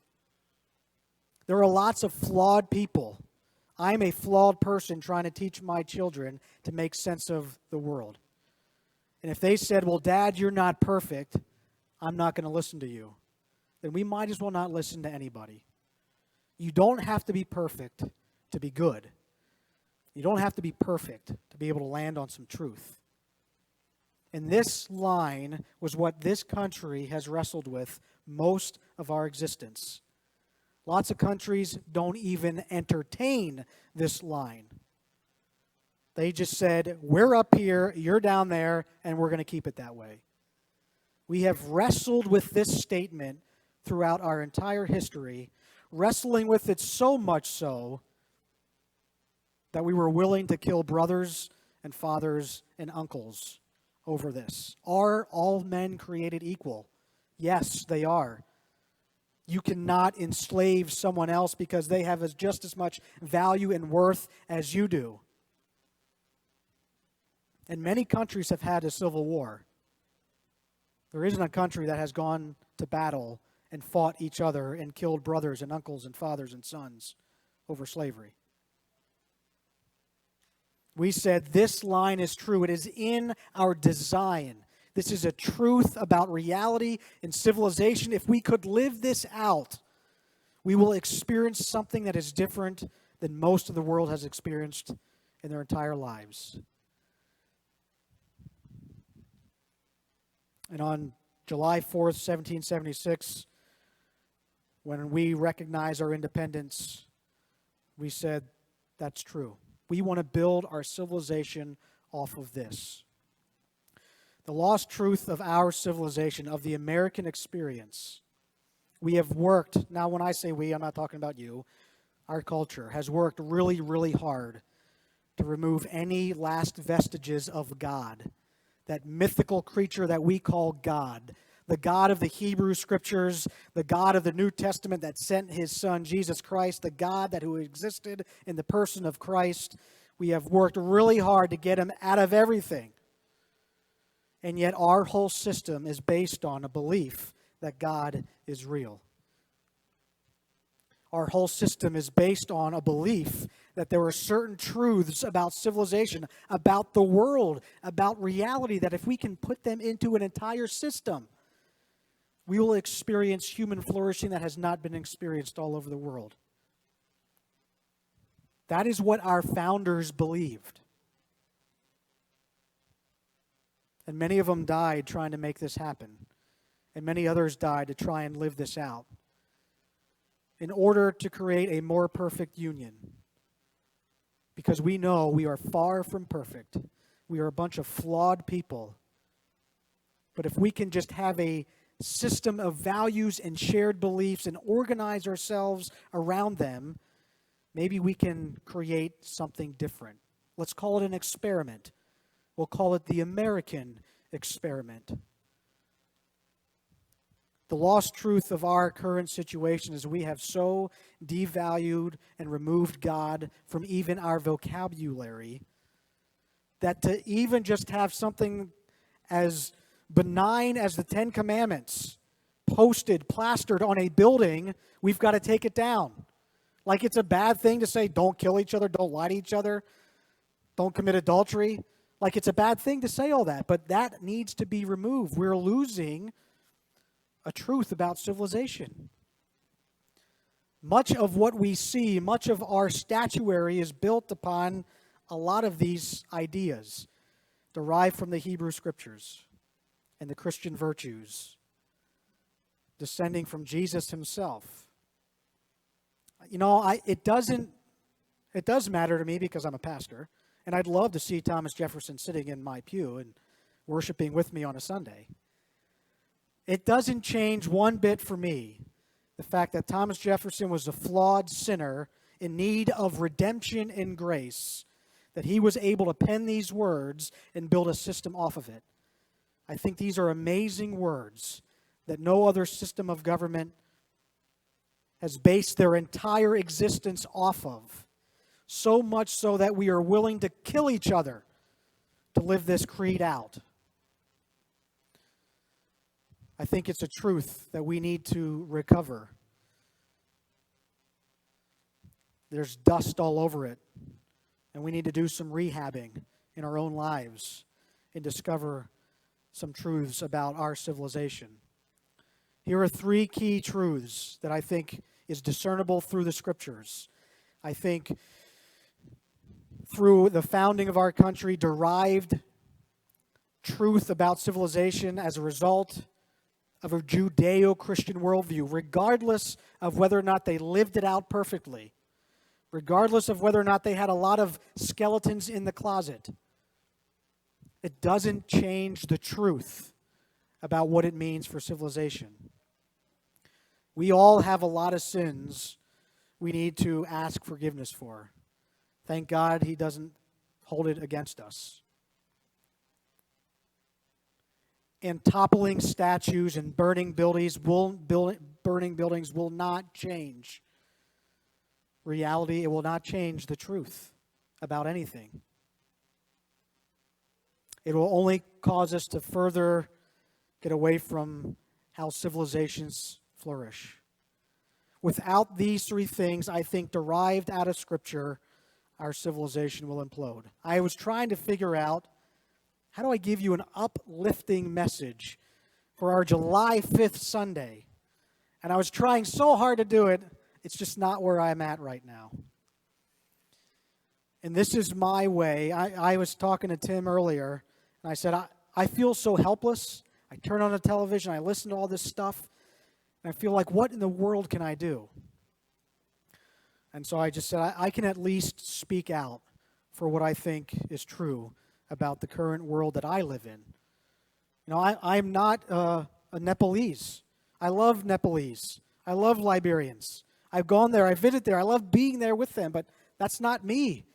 There are lots of flawed people. I'm a flawed person trying to teach my children to make sense of the world. And if they said, well, Dad, you're not perfect, I'm not going to listen to you, then we might as well not listen to anybody. You don't have to be perfect to be good. You don't have to be perfect to be able to land on some truth. And this line was what this country has wrestled with most of our existence. Lots of countries don't even entertain this line. They just said, we're up here, you're down there, and we're going to keep it that way. We have wrestled with this statement throughout our entire history, wrestling with it so much so that we were willing to kill brothers and fathers and uncles over this. Are all men created equal? Yes, they are. You cannot enslave someone else because they have just as much value and worth as you do. And many countries have had a civil war. There isn't a country that has gone to battle and fought each other and killed brothers and uncles and fathers and sons over slavery. We said this line is true. It is in our design. This is a truth about reality and civilization. If we could live this out, we will experience something that is different than most of the world has experienced in their entire lives. And on July 4th, 1776, when we recognized our independence, we said, that's true. We want to build our civilization off of this. The lost truth of our civilization, of the American experience, we have worked, now when I say we, I'm not talking about you, our culture has worked really, really hard to remove any last vestiges of God, that mythical creature that we call God, the God of the Hebrew Scriptures, the God of the New Testament that sent His Son, Jesus Christ, the God that who existed in the person of Christ. We have worked really hard to get Him out of everything. And yet our whole system is based on a belief that God is real. Our whole system is based on a belief that there are certain truths about civilization, about the world, about reality, that if we can put them into an entire system, we will experience human flourishing that has not been experienced all over the world. That is what our founders believed. And many of them died trying to make this happen. And many others died to try and live this out in order to create a more perfect union. Because we know we are far from perfect. We are a bunch of flawed people. But if we can just have a system of values and shared beliefs and organize ourselves around them, maybe we can create something different. Let's call it an experiment. We'll call it the American experiment. The lost truth of our current situation is we have so devalued and removed God from even our vocabulary that to even just have something as benign as the Ten Commandments posted, plastered on a building, we've got to take it down. Like it's a bad thing to say, don't kill each other, don't lie to each other, don't commit adultery. Like it's a bad thing to say all that, but that needs to be removed. We're losing a truth about civilization. Much of what we see, much of our statuary is built upon a lot of these ideas derived from the Hebrew Scriptures and the Christian virtues, descending from Jesus Himself. You know, it does matter to me because I'm a pastor, and I'd love to see Thomas Jefferson sitting in my pew and worshiping with me on a Sunday. It doesn't change one bit for me the fact that Thomas Jefferson was a flawed sinner in need of redemption and grace, that he was able to pen these words and build a system off of it. I think these are amazing words that no other system of government has based their entire existence off of. So much so that we are willing to kill each other to live this creed out. I think it's a truth that we need to recover. There's dust all over it, and we need to do some rehabbing in our own lives and discover some truths about our civilization. Here are three key truths that I think is discernible through the Scriptures. I think through the founding of our country, derived truth about civilization as a result of a Judeo-Christian worldview, regardless of whether or not they lived it out perfectly, regardless of whether or not they had a lot of skeletons in the closet. It doesn't change the truth about what it means for civilization. We all have a lot of sins we need to ask forgiveness for. Thank God He doesn't hold it against us. And toppling statues and burning buildings will not change reality. It will not change the truth about anything. It will only cause us to further get away from how civilizations flourish. Without these three things, I think, derived out of Scripture, our civilization will implode. I was trying to figure out, how do I give you an uplifting message for our July 5th Sunday? And I was trying so hard to do it, it's just not where I'm at right now. And this is my way. I was talking to Tim earlier, and I said, I feel so helpless. I turn on the television, I listen to all this stuff, and I feel like, what in the world can I do? And so I just said, I can at least speak out for what I think is true about the current world that I live in. You know, I'm not a Nepalese. I love Nepalese. I love Liberians. I've gone there, I visited there, I love being there with them, but that's not me.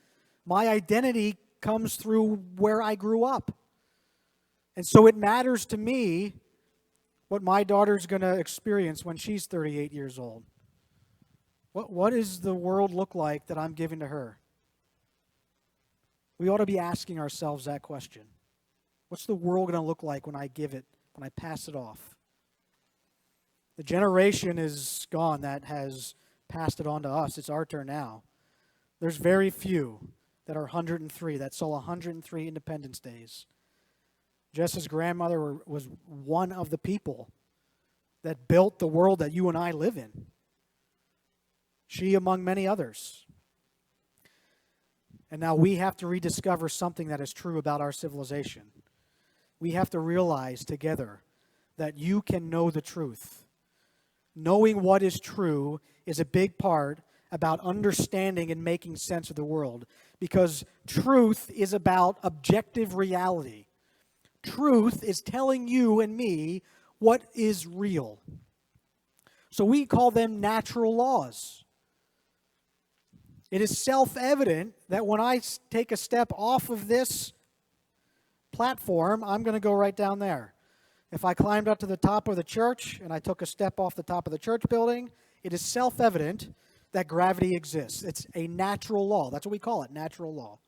My identity comes through where I grew up. And so it matters to me what my daughter's going to experience when she's 38 years old. What does the world look like that I'm giving to her? We ought to be asking ourselves that question. What's the world going to look like when I give it, when I pass it off? The generation is gone that has passed it on to us. It's our turn now. There's very few that are 103, that saw 103 Independence Days. Jess's grandmother was one of the people that built the world that you and I live in. She among many others. And now we have to rediscover something that is true about our civilization. We have to realize together that you can know the truth. Knowing what is true is a big part about understanding and making sense of the world, because truth is about objective reality. Truth is telling you and me what is real. So we call them natural laws. It is self-evident that when I take a step off of this platform, I'm going to go right down there. If I climbed up to the top of the church and I took a step off the top of the church building, it is self-evident that gravity exists. It's a natural law. That's what we call it, natural law.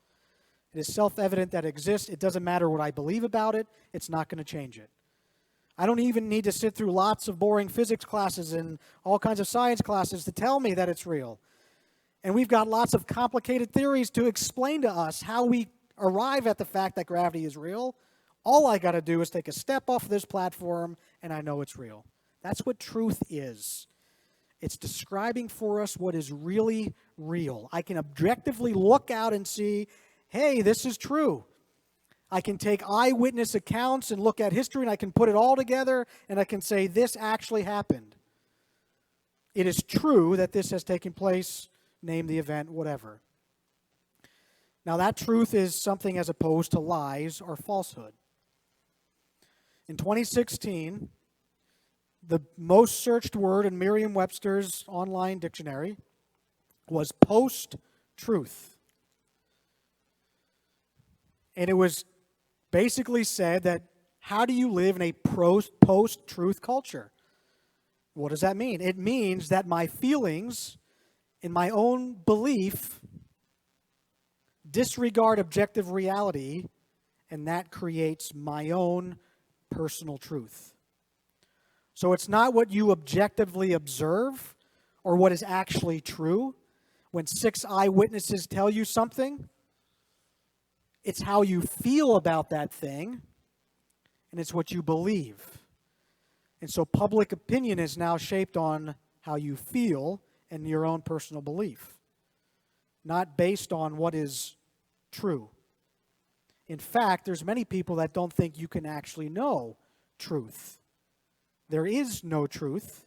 It is self-evident that it exists. It doesn't matter what I believe about it. It's not going to change it. I don't even need to sit through lots of boring physics classes and all kinds of science classes to tell me that it's real. And we've got lots of complicated theories to explain to us how we arrive at the fact that gravity is real. All I got to do is take a step off this platform and I know it's real. That's what truth is. It's describing for us what is really real. I can objectively look out and see, hey, this is true. I can take eyewitness accounts and look at history and I can put it all together and I can say this actually happened. It is true that this has taken place, name the event, whatever. Now that truth is something as opposed to lies or falsehood. In 2016, the most searched word in Merriam-Webster's online dictionary was post-truth. And it was basically said that how do you live in a post-truth culture? What does that mean? It means that my feelings and my own belief disregard objective reality, and that creates my own personal truth. So it's not what you objectively observe or what is actually true. When 6 eyewitnesses tell you something, it's how you feel about that thing, and it's what you believe. And so public opinion is now shaped on how you feel and your own personal belief, not based on what is true. In fact, there's many people that don't think you can actually know truth. There is no truth,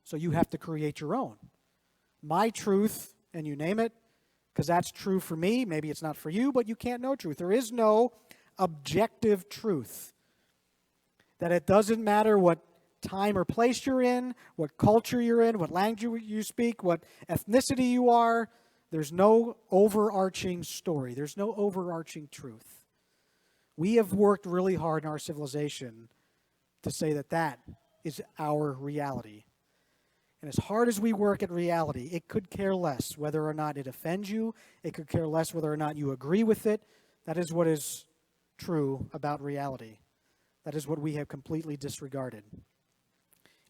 so you have to create your own. My truth, and you name it, because that's true for me. Maybe it's not for you, but you can't know truth. There is no objective truth. That it doesn't matter what time or place you're in, what culture you're in, what language you speak, what ethnicity you are. There's no overarching story. There's no overarching truth. We have worked really hard in our civilization to say that that is our reality. And as hard as we work at reality, it could care less whether or not it offends you. It could care less whether or not you agree with it. That is what is true about reality. That is what we have completely disregarded.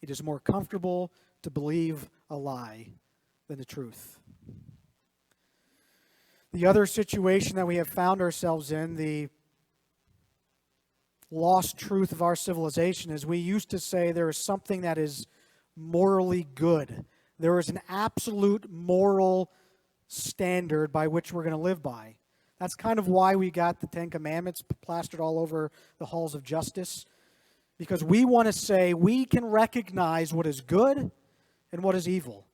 It is more comfortable to believe a lie than the truth. The other situation that we have found ourselves in, the lost truth of our civilization, is we used to say there is something that is morally good. There is an absolute moral standard by which we're going to live by. That's kind of why we got the Ten Commandments plastered all over the halls of justice, because we want to say we can recognize what is good and what is evil.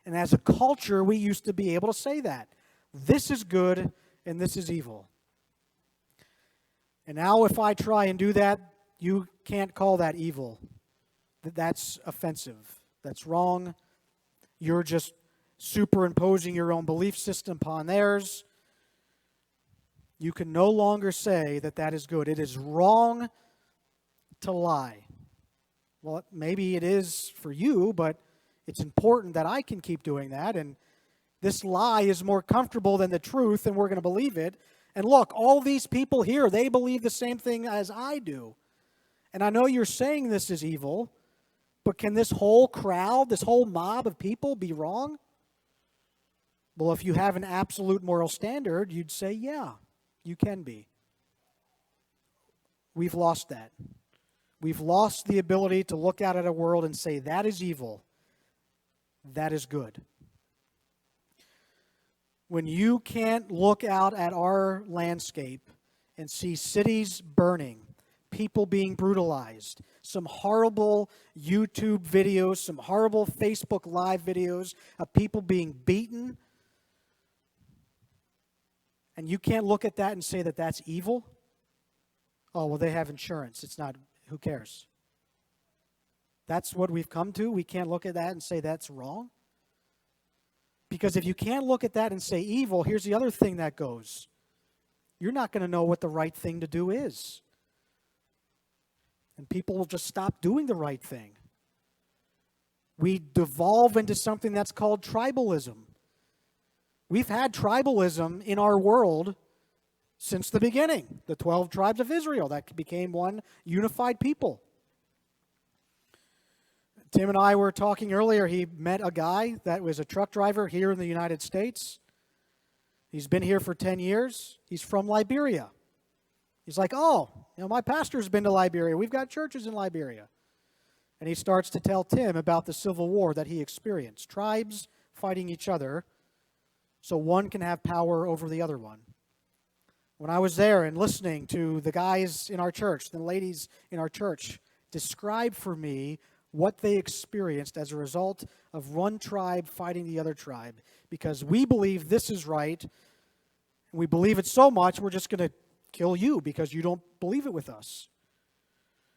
And as a culture, we used to be able to say that. This is good and this is evil. And now if I try and do that, you can't call that evil. That's offensive. That's wrong. You're just superimposing your own belief system upon theirs. You can no longer say that that is good. It is wrong to lie. Well, maybe it is for you, but it's important that I can keep doing that. And this lie is more comfortable than the truth, and we're going to believe it. And look, all these people here, they believe the same thing as I do. And I know you're saying this is evil, but can this whole crowd, this whole mob of people be wrong? Well, if you have an absolute moral standard, you'd say, yeah, you can be. We've lost that. We've lost the ability to look out at a world and say, that is evil, that is good. When you can't look out at our landscape and see cities burning, people being brutalized, some horrible YouTube videos, some horrible Facebook Live videos of people being beaten, and you can't look at that and say that that's evil? Oh, well, they have insurance. It's not, who cares? That's what we've come to. We can't look at that and say that's wrong. Because if you can't look at that and say evil, here's the other thing that goes. You're not going to know what the right thing to do is. And people will just stop doing the right thing. We devolve into something that's called tribalism. We've had tribalism in our world since the beginning. The 12 tribes of Israel, that became one unified people. Tim and I were talking earlier. He met a guy that was a truck driver here in the United States. He's been here for 10 years. He's from Liberia. He's like, oh, my pastor's been to Liberia. We've got churches in Liberia. And he starts to tell Tim about the civil war that he experienced. Tribes fighting each other so one can have power over the other one. When I was there and listening to the guys in our church, the ladies in our church, describe for me what they experienced as a result of one tribe fighting the other tribe. Because we believe this is right, and we believe it so much, we're just going to kill you because you don't believe it with us.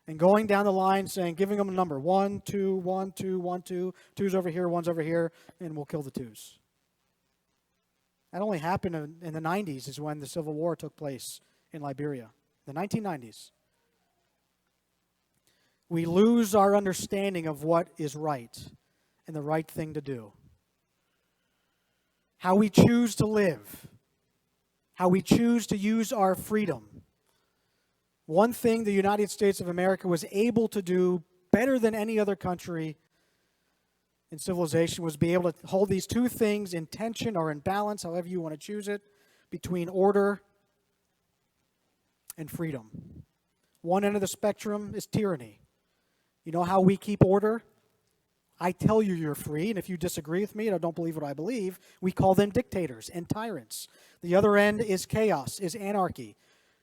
And going down the line saying, giving them a number, 1, 2, 1, 2, 1, 2, 2's over here, 1's over here, and we'll kill the 2's. That only happened in the 90s is when the Civil War took place in Liberia, the 1990s. We lose our understanding of what is right and the right thing to do. How we choose to live. How we choose to use our freedom. One thing the United States of America was able to do better than any other country in civilization was be able to hold these two things in tension or in balance, however you want to choose it, between order and freedom. One end of the spectrum is tyranny. You know how we keep order? I tell you you're free, and if you disagree with me and don't believe what I believe, we call them dictators and tyrants. The other end is chaos, is anarchy.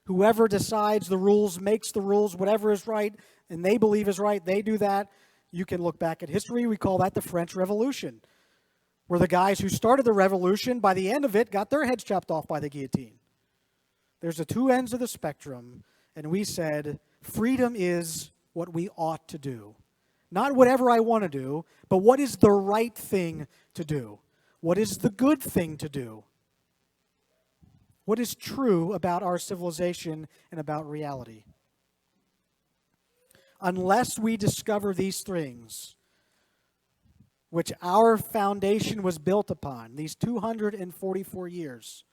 Whoever decides the rules, makes the rules, whatever is right, and they believe is right, they do that. You can look back at history. We call that the French Revolution, where the guys who started the revolution, by the end of it, got their heads chopped off by the guillotine. There's the two ends of the spectrum, and we said freedom is what we ought to do. Not whatever I want to do, but what is the right thing to do? What is the good thing to do? What is true about our civilization and about reality? Unless we discover these things, which our foundation was built upon, these 244 years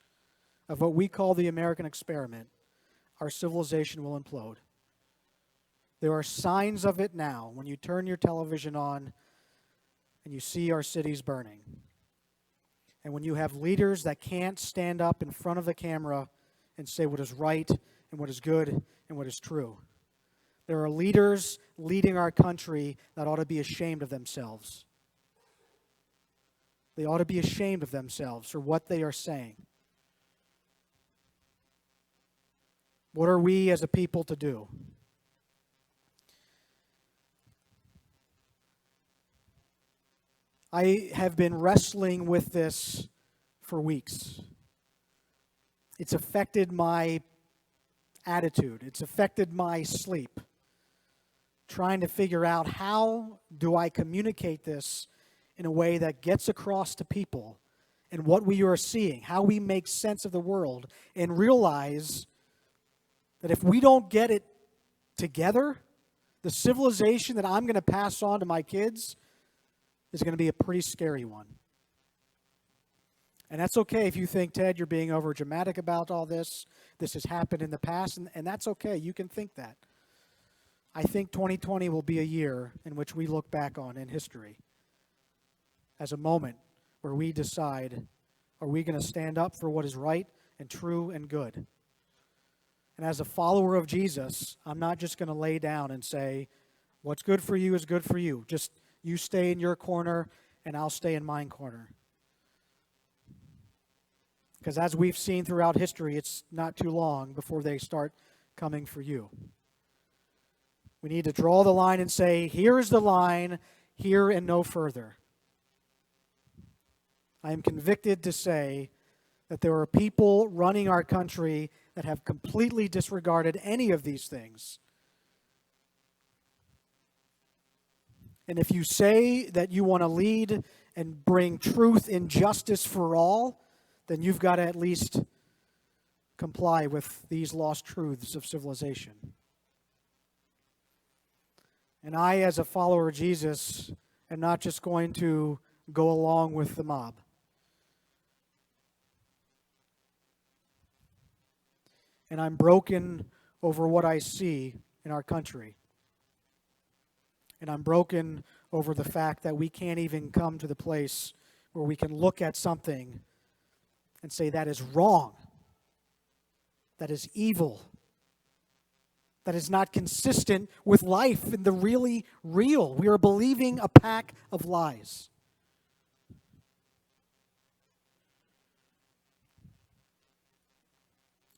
of what we call the American experiment, our civilization will implode. There are signs of it now when you turn your television on and you see our cities burning. And when you have leaders that can't stand up in front of the camera and say what is right and what is good and what is true. There are leaders leading our country that ought to be ashamed of themselves. They ought to be ashamed of themselves for what they are saying. What are we as a people to do? I have been wrestling with this for weeks. It's affected my attitude. It's affected my sleep. Trying to figure out how do I communicate this in a way that gets across to people and what we are seeing, how we make sense of the world, and realize that if we don't get it together, the civilization that I'm going to pass on to my kids is going to be a pretty scary one. And that's okay if you think, Ted, you're being over dramatic about all this. This has happened in the past, and that's okay. You can think that. I think 2020 will be a year in which we look back on in history as a moment where we decide, are we going to stand up for what is right and true and good? And as a follower of Jesus, I'm not just going to lay down and say, what's good for you is good for you. Just you stay in your corner, and I'll stay in mine corner. Because as we've seen throughout history, it's not too long before they start coming for you. We need to draw the line and say, here is the line, here and no further. I am convicted to say that there are people running our country that have completely disregarded any of these things. And if you say that you want to lead and bring truth and justice for all, then you've got to at least comply with these lost truths of civilization. And I, as a follower of Jesus, am not just going to go along with the mob. And I'm broken over what I see in our country. And I'm broken over the fact that we can't even come to the place where we can look at something and say that is wrong, that is evil, that is not consistent with life and the really real. We are believing a pack of lies.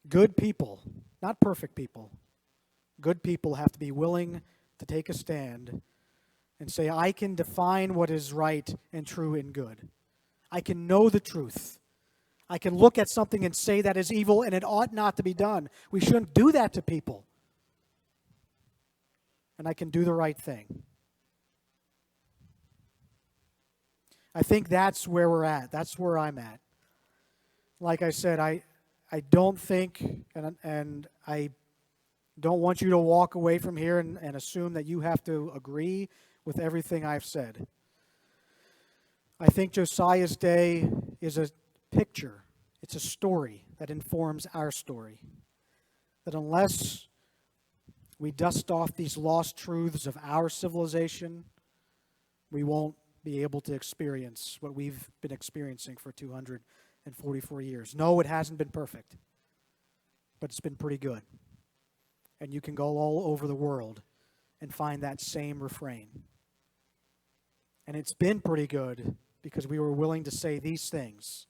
Good people, not perfect people, good people have to be willing to take a stand and say, I can define what is right and true and good. I can know the truth. I can look at something and say that is evil and it ought not to be done. We shouldn't do that to people. And I can do the right thing. I think that's where we're at. That's where I'm at. Like I said, I don't think, and I don't want you to walk away from here and assume that you have to agree with everything I've said. I think Josiah's day is a picture. It's a story that informs our story. That unless we dust off these lost truths of our civilization, we won't be able to experience what we've been experiencing for 244 years. No, it hasn't been perfect, but it's been pretty good. And you can go all over the world and find that same refrain. And it's been pretty good because we were willing to say these things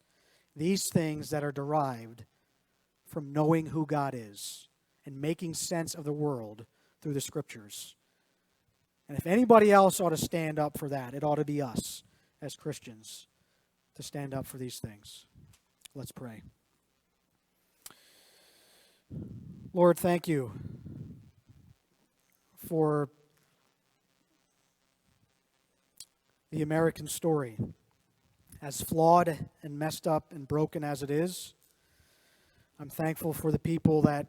that are derived from knowing who God is and making sense of the world through the Scriptures. And if anybody else ought to stand up for that, it ought to be us as Christians to stand up for these things. Let's pray. Lord, thank you for the American story, as flawed and messed up and broken as it is. I'm thankful for the people that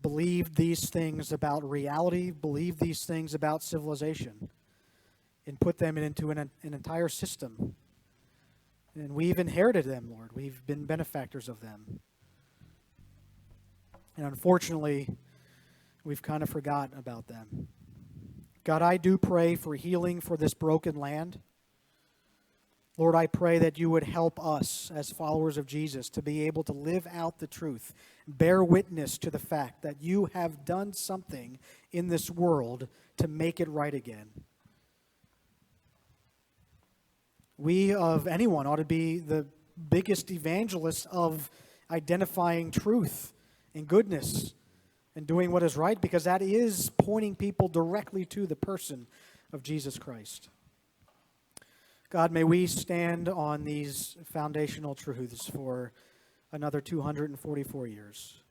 believed these things about reality, believed these things about civilization, and put them into an entire system. And we've inherited them, Lord. We've been benefactors of them. And unfortunately, we've kind of forgotten about them. God, I do pray for healing for this broken land. Lord, I pray that you would help us as followers of Jesus to be able to live out the truth, bear witness to the fact that you have done something in this world to make it right again. We, of anyone, ought to be the biggest evangelists of identifying truth and goodness and doing what is right, because that is pointing people directly to the person of Jesus Christ. God, may we stand on these foundational truths for another 244 years.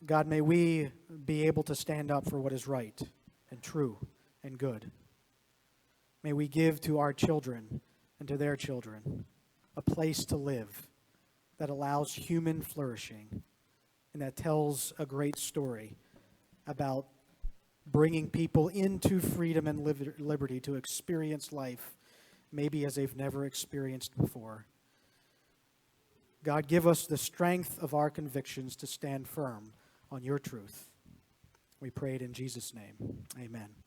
God, may we be able to stand up for what is right and true and good. May we give to our children and to their children a place to live that allows human flourishing and that tells a great story about bringing people into freedom and liberty to experience life maybe as they've never experienced before. God, give us the strength of our convictions to stand firm on your truth. We pray it in Jesus' name. Amen.